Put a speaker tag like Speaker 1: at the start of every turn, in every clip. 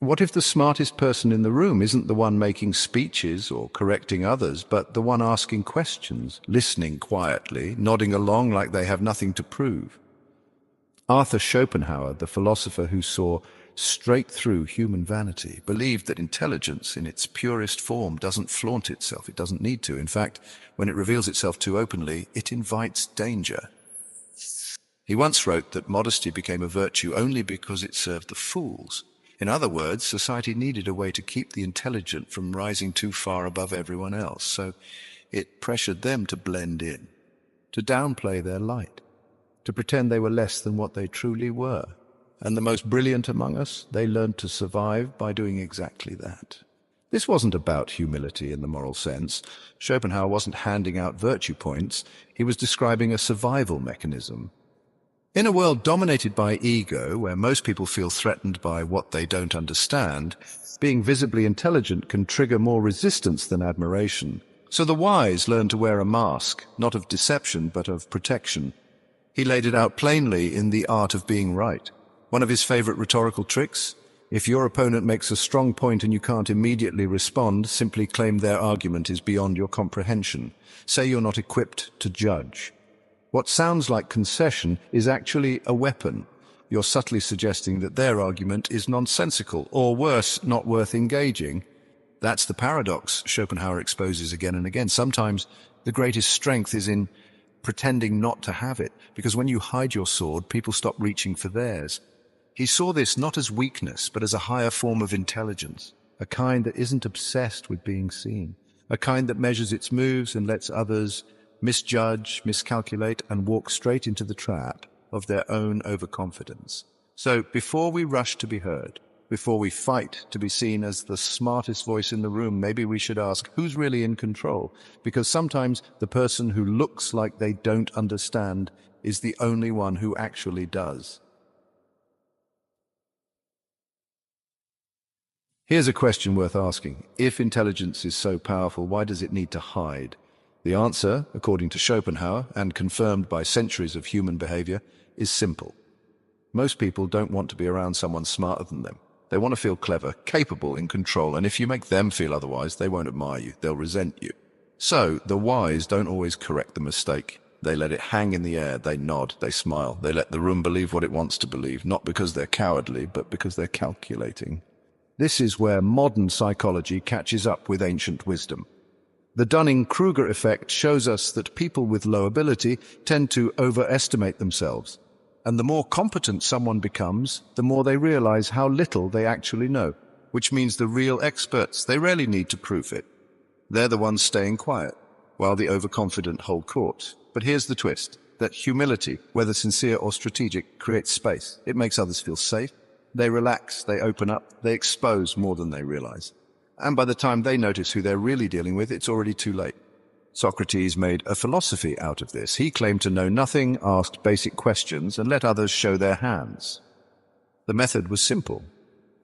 Speaker 1: What if the smartest person in the room isn't the one making speeches or correcting others, but the one asking questions, listening quietly, nodding along like they have nothing to prove? Arthur Schopenhauer, the philosopher who saw straight through human vanity, believed that intelligence in its purest form doesn't flaunt itself. It doesn't need to. In fact, when it reveals itself too openly, it invites danger. He once wrote that modesty became a virtue only because it served the fools. In other words, society needed a way to keep the intelligent from rising too far above everyone else, so it pressured them to blend in, to downplay their light, to pretend they were less than what they truly were. And the most brilliant among us, they learned to survive by doing exactly that. This wasn't about humility in the moral sense. Schopenhauer wasn't handing out virtue points. He was describing a survival mechanism. In a world dominated by ego, where most people feel threatened by what they don't understand, being visibly intelligent can trigger more resistance than admiration. So the wise learn to wear a mask, not of deception, but of protection. He laid it out plainly in The Art of Being Right. One of his favorite rhetorical tricks: if your opponent makes a strong point and you can't immediately respond, simply claim their argument is beyond your comprehension. Say you're not equipped to judge. What sounds like concession is actually a weapon. You're subtly suggesting that their argument is nonsensical, or worse, not worth engaging. That's the paradox Schopenhauer exposes again and again. Sometimes the greatest strength is in pretending not to have it, because when you hide your sword, people stop reaching for theirs. He saw this not as weakness, but as a higher form of intelligence, a kind that isn't obsessed with being seen, a kind that measures its moves and lets others misjudge, miscalculate, and walk straight into the trap of their own overconfidence. So before we rush to be heard, before we fight to be seen as the smartest voice in the room, maybe we should ask, who's really in control? Because sometimes the person who looks like they don't understand is the only one who actually does. Here's a question worth asking. If intelligence is so powerful, why does it need to hide? The answer, according to Schopenhauer, and confirmed by centuries of human behavior, is simple. Most people don't want to be around someone smarter than them. They want to feel clever, capable, in control, and if you make them feel otherwise, they won't admire you, they'll resent you. So, the wise don't always correct the mistake. They let it hang in the air, they nod, they smile, they let the room believe what it wants to believe, not because they're cowardly, but because they're calculating. This is where modern psychology catches up with ancient wisdom. The Dunning-Kruger effect shows us that people with low ability tend to overestimate themselves. And the more competent someone becomes, the more they realize how little they actually know, which means the real experts, they rarely need to prove it. They're the ones staying quiet, while the overconfident hold court. But here's the twist, that humility, whether sincere or strategic, creates space. It makes others feel safe. They relax, they open up, they expose more than they realize. And by the time they notice who they're really dealing with, it's already too late. Socrates made a philosophy out of this. He claimed to know nothing, asked basic questions, and let others show their hands. The method was simple.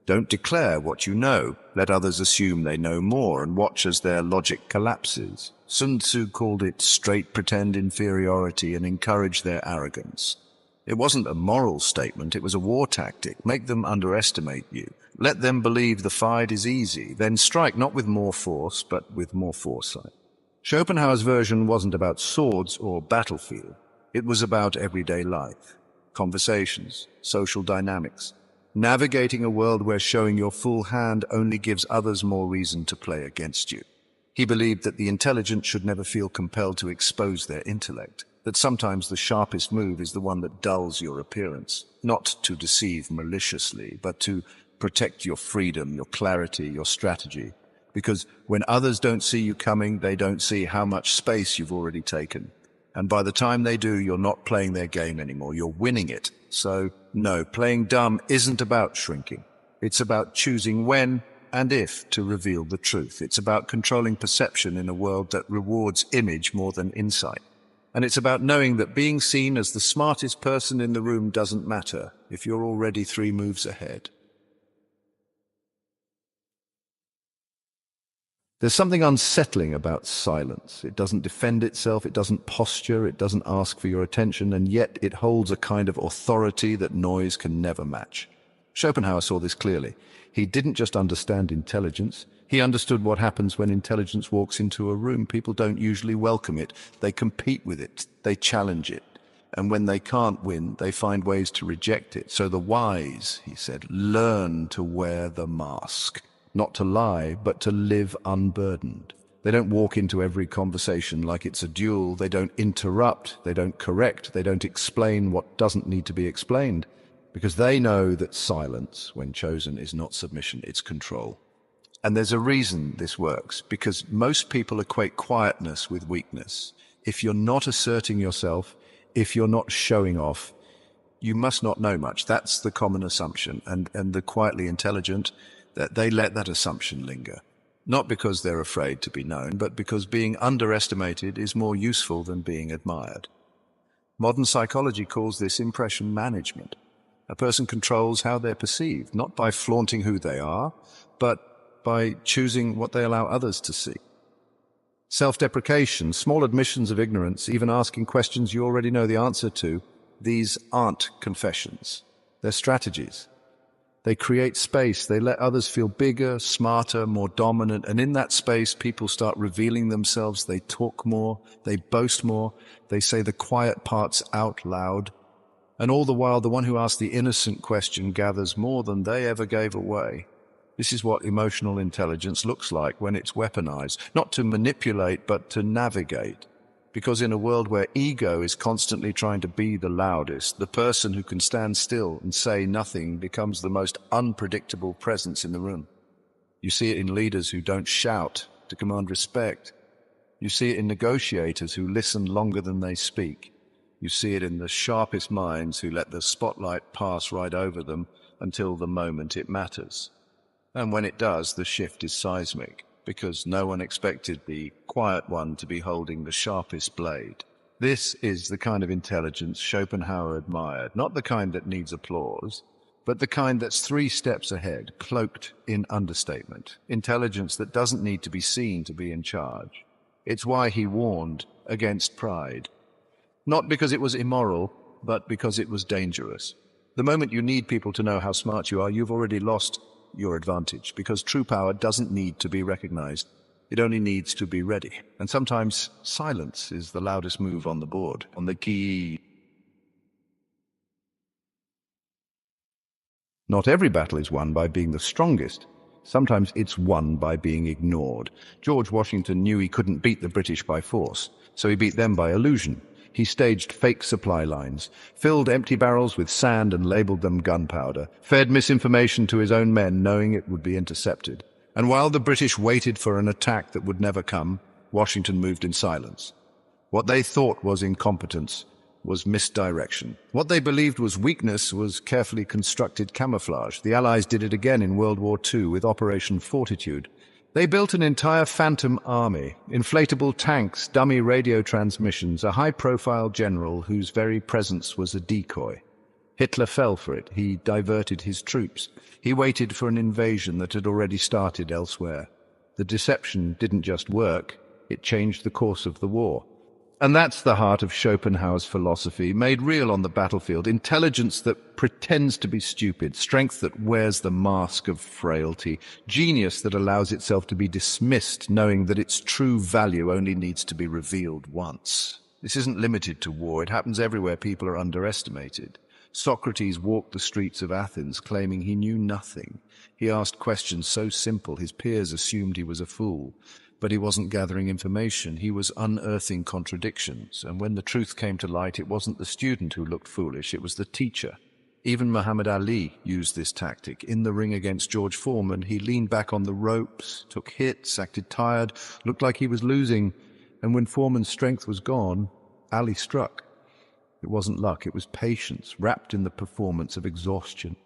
Speaker 1: Don't declare what you know. Let others assume they know more and watch as their logic collapses. Sun Tzu called it straight pretend inferiority and encourage their arrogance. It wasn't a moral statement, it was a war tactic. Make them underestimate you. Let them believe the fight is easy. Then strike not with more force, but with more foresight. Schopenhauer's version wasn't about swords or battlefield. It was about everyday life, conversations, social dynamics, navigating a world where showing your full hand only gives others more reason to play against you. He believed that the intelligent should never feel compelled to expose their intellect, that sometimes the sharpest move is the one that dulls your appearance, not to deceive maliciously, but to protect your freedom, your clarity, your strategy. Because when others don't see you coming, they don't see how much space you've already taken. And by the time they do, you're not playing their game anymore, you're winning it. So, no, playing dumb isn't about shrinking. It's about choosing when and if to reveal the truth. It's about controlling perception in a world that rewards image more than insight. And it's about knowing that being seen as the smartest person in the room doesn't matter if you're already 3 moves ahead. There's something unsettling about silence. It doesn't defend itself, it doesn't posture, it doesn't ask for your attention, and yet it holds a kind of authority that noise can never match. Schopenhauer saw this clearly. He didn't just understand intelligence, he understood what happens when intelligence walks into a room. People don't usually welcome it. They compete with it. They challenge it. And when they can't win, they find ways to reject it. So the wise, he said, learn to wear the mask. Not to lie, but to live unburdened. They don't walk into every conversation like it's a duel. They don't interrupt. They don't correct. They don't explain what doesn't need to be explained. Because they know that silence, when chosen, is not submission, it's control. And there's a reason this works, because most people equate quietness with weakness. If you're not asserting yourself, if you're not showing off, you must not know much. That's the common assumption. And the quietly intelligent, that they let that assumption linger. Not because they're afraid to be known, but because being underestimated is more useful than being admired. Modern psychology calls this impression management. A person controls how they're perceived, not by flaunting who they are, but by choosing what they allow others to see. Self-deprecation, small admissions of ignorance, even asking questions you already know the answer to, these aren't confessions. They're strategies. They create space. They let others feel bigger, smarter, more dominant. And in that space, people start revealing themselves. They talk more. They boast more. They say the quiet parts out loud. And all the while, the one who asked the innocent question gathers more than they ever gave away. This is what emotional intelligence looks like when it's weaponized, not to manipulate, but to navigate. Because in a world where ego is constantly trying to be the loudest, the person who can stand still and say nothing becomes the most unpredictable presence in the room. You see it in leaders who don't shout to command respect. You see it in negotiators who listen longer than they speak. You see it in the sharpest minds who let the spotlight pass right over them until the moment it matters. And when it does, the shift is seismic, because no one expected the quiet one to be holding the sharpest blade. This is the kind of intelligence Schopenhauer admired, not the kind that needs applause, but the kind that's 3 steps ahead, cloaked in understatement. Intelligence that doesn't need to be seen to be in charge. It's why he warned against pride. Not because it was immoral, but because it was dangerous. The moment you need people to know how smart you are, you've already lost your advantage, because true power doesn't need to be recognized. It only needs to be ready. And sometimes silence is the loudest move on the board, on the key. Not every battle is won by being the strongest. Sometimes it's won by being ignored. George Washington knew he couldn't beat the British by force, so he beat them by illusion. He staged fake supply lines, filled empty barrels with sand and labeled them gunpowder, fed misinformation to his own men knowing it would be intercepted. And while the British waited for an attack that would never come, Washington moved in silence. What they thought was incompetence was misdirection. What they believed was weakness was carefully constructed camouflage. The Allies did it again in World War II with Operation Fortitude. They built an entire phantom army, inflatable tanks, dummy radio transmissions, a high-profile general whose very presence was a decoy. Hitler fell for it. He diverted his troops. He waited for an invasion that had already started elsewhere. The deception didn't just work, it changed the course of the war. And that's the heart of Schopenhauer's philosophy, made real on the battlefield. Intelligence that pretends to be stupid, strength that wears the mask of frailty, genius that allows itself to be dismissed, knowing that its true value only needs to be revealed once. This isn't limited to war. It happens everywhere people are underestimated. Socrates walked the streets of Athens claiming he knew nothing. He asked questions so simple his peers assumed he was a fool. But he wasn't gathering information, he was unearthing contradictions. And when the truth came to light, it wasn't the student who looked foolish, it was the teacher. Even Muhammad Ali used this tactic. In the ring against George Foreman, he leaned back on the ropes, took hits, acted tired, looked like he was losing. And when Foreman's strength was gone, Ali struck. It wasn't luck, it was patience, wrapped in the performance of exhaustion.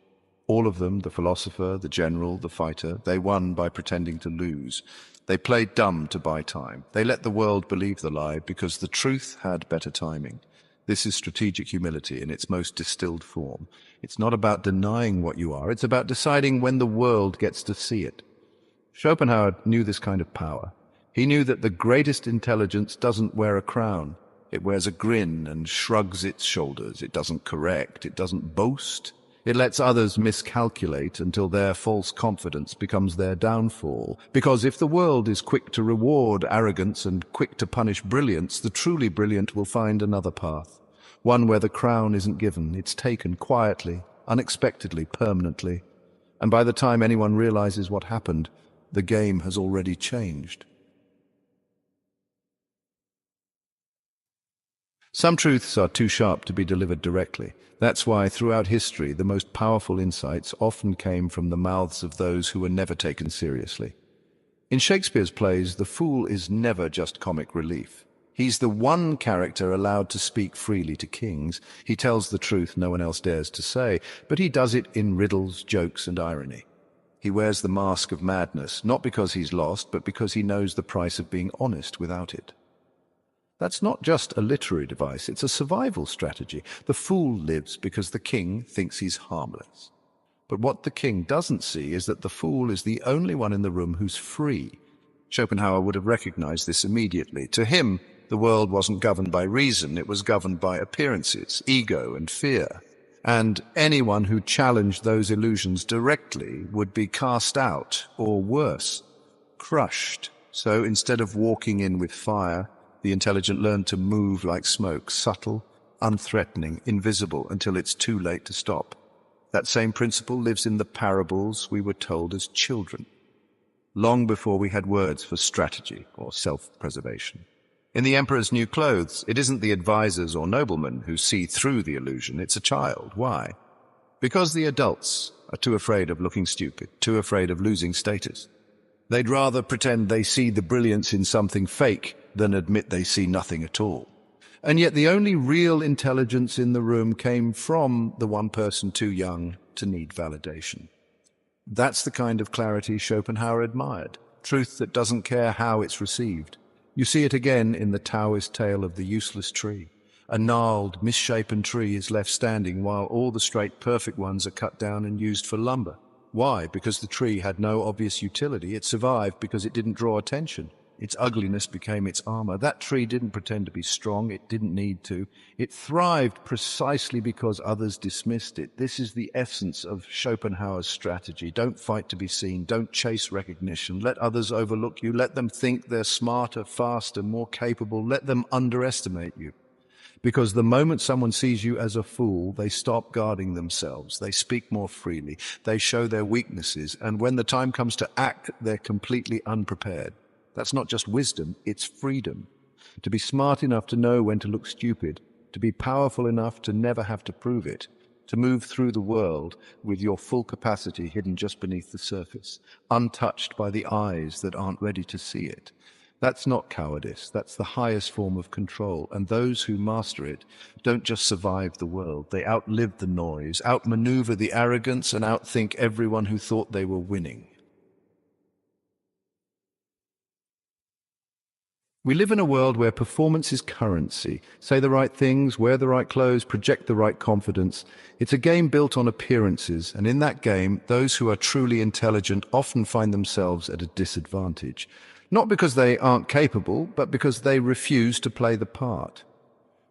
Speaker 1: All of them, the philosopher, the general, the fighter, they won by pretending to lose. They played dumb to buy time. They let the world believe the lie because the truth had better timing. This is strategic humility in its most distilled form. It's not about denying what you are. It's about deciding when the world gets to see it. Schopenhauer knew this kind of power. He knew that the greatest intelligence doesn't wear a crown. It wears a grin and shrugs its shoulders. It doesn't correct. It doesn't boast. It lets others miscalculate until their false confidence becomes their downfall. Because if the world is quick to reward arrogance and quick to punish brilliance, the truly brilliant will find another path. One where the crown isn't given, it's taken quietly, unexpectedly, permanently. And by the time anyone realizes what happened, the game has already changed. Some truths are too sharp to be delivered directly. That's why, throughout history, the most powerful insights often came from the mouths of those who were never taken seriously. In Shakespeare's plays, the fool is never just comic relief. He's the one character allowed to speak freely to kings. He tells the truth no one else dares to say, but he does it in riddles, jokes, and irony. He wears the mask of madness, not because he's lost, but because he knows the price of being honest without it. That's not just a literary device, it's a survival strategy. The fool lives because the king thinks he's harmless. But what the king doesn't see is that the fool is the only one in the room who's free. Schopenhauer would have recognized this immediately. To him, the world wasn't governed by reason, it was governed by appearances, ego, and fear. And anyone who challenged those illusions directly would be cast out, or worse, crushed. So instead of walking in with fire, the intelligent learn to move like smoke, subtle, unthreatening, invisible, until it's too late to stop. That same principle lives in the parables we were told as children, long before we had words for strategy or self-preservation. In The Emperor's New Clothes, it isn't the advisors or noblemen who see through the illusion, it's a child. Why? Because the adults are too afraid of looking stupid, too afraid of losing status. They'd rather pretend they see the brilliance in something fake than admit they see nothing at all. And yet the only real intelligence in the room came from the one person too young to need validation. That's the kind of clarity Schopenhauer admired, truth that doesn't care how it's received. You see it again in the Taoist tale of the useless tree. A gnarled, misshapen tree is left standing while all the straight, perfect ones are cut down and used for lumber. Why? Because the tree had no obvious utility. It survived because it didn't draw attention. Its ugliness became its armor. That tree didn't pretend to be strong. It didn't need to. It thrived precisely because others dismissed it. This is the essence of Schopenhauer's strategy. Don't fight to be seen. Don't chase recognition. Let others overlook you. Let them think they're smarter, faster, more capable. Let them underestimate you. Because the moment someone sees you as a fool, they stop guarding themselves. They speak more freely. They show their weaknesses. And when the time comes to act, they're completely unprepared. That's not just wisdom, it's freedom. To be smart enough to know when to look stupid, to be powerful enough to never have to prove it, to move through the world with your full capacity hidden just beneath the surface, untouched by the eyes that aren't ready to see it. That's not cowardice, that's the highest form of control, and those who master it don't just survive the world, they outlive the noise, outmaneuver the arrogance, and outthink everyone who thought they were winning. We live in a world where performance is currency. Say the right things, wear the right clothes, project the right confidence. It's a game built on appearances, and in that game, those who are truly intelligent often find themselves at a disadvantage. Not because they aren't capable, but because they refuse to play the part.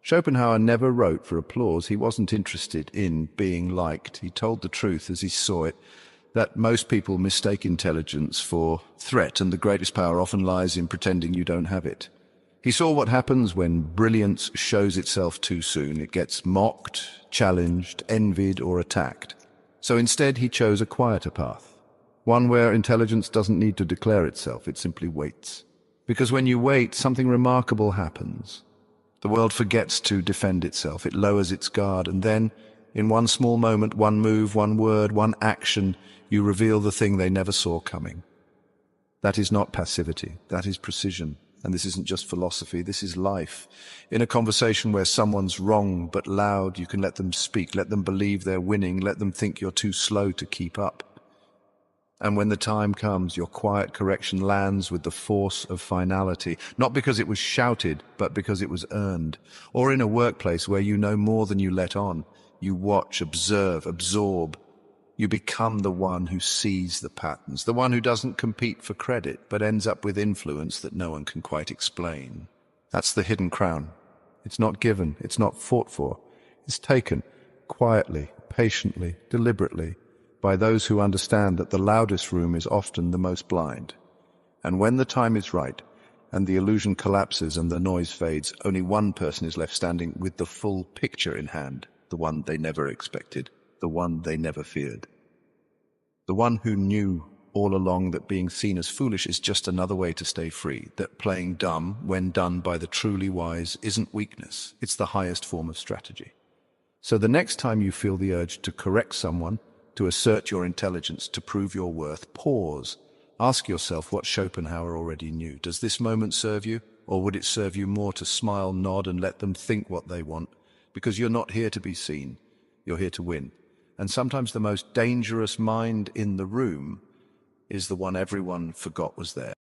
Speaker 1: Schopenhauer never wrote for applause. He wasn't interested in being liked. He told the truth as he saw it, that most people mistake intelligence for threat, and the greatest power often lies in pretending you don't have it. He saw what happens when brilliance shows itself too soon. It gets mocked, challenged, envied, or attacked. So instead he chose a quieter path, one where intelligence doesn't need to declare itself, it simply waits. Because when you wait, something remarkable happens. The world forgets to defend itself, it lowers its guard, and then, in one small moment, one move, one word, one action, you reveal the thing they never saw coming. That is not passivity, that is precision. And this isn't just philosophy, this is life. In a conversation where someone's wrong but loud, you can let them speak, let them believe they're winning, let them think you're too slow to keep up. And when the time comes, your quiet correction lands with the force of finality, not because it was shouted, but because it was earned. Or in a workplace where you know more than you let on, you watch, observe, absorb. You become the one who sees the patterns, the one who doesn't compete for credit, but ends up with influence that no one can quite explain. That's the hidden crown. It's not given, it's not fought for. It's taken quietly, patiently, deliberately, by those who understand that the loudest room is often the most blind. And when the time is right, and the illusion collapses and the noise fades, only one person is left standing with the full picture in hand, the one they never expected, the one they never feared. The one who knew all along that being seen as foolish is just another way to stay free, that playing dumb, when done by the truly wise, isn't weakness, it's the highest form of strategy. So the next time you feel the urge to correct someone, to assert your intelligence, to prove your worth, pause. Ask yourself what Schopenhauer already knew. Does this moment serve you? Or would it serve you more to smile, nod, and let them think what they want? Because you're not here to be seen. You're here to win. And sometimes the most dangerous mind in the room is the one everyone forgot was there.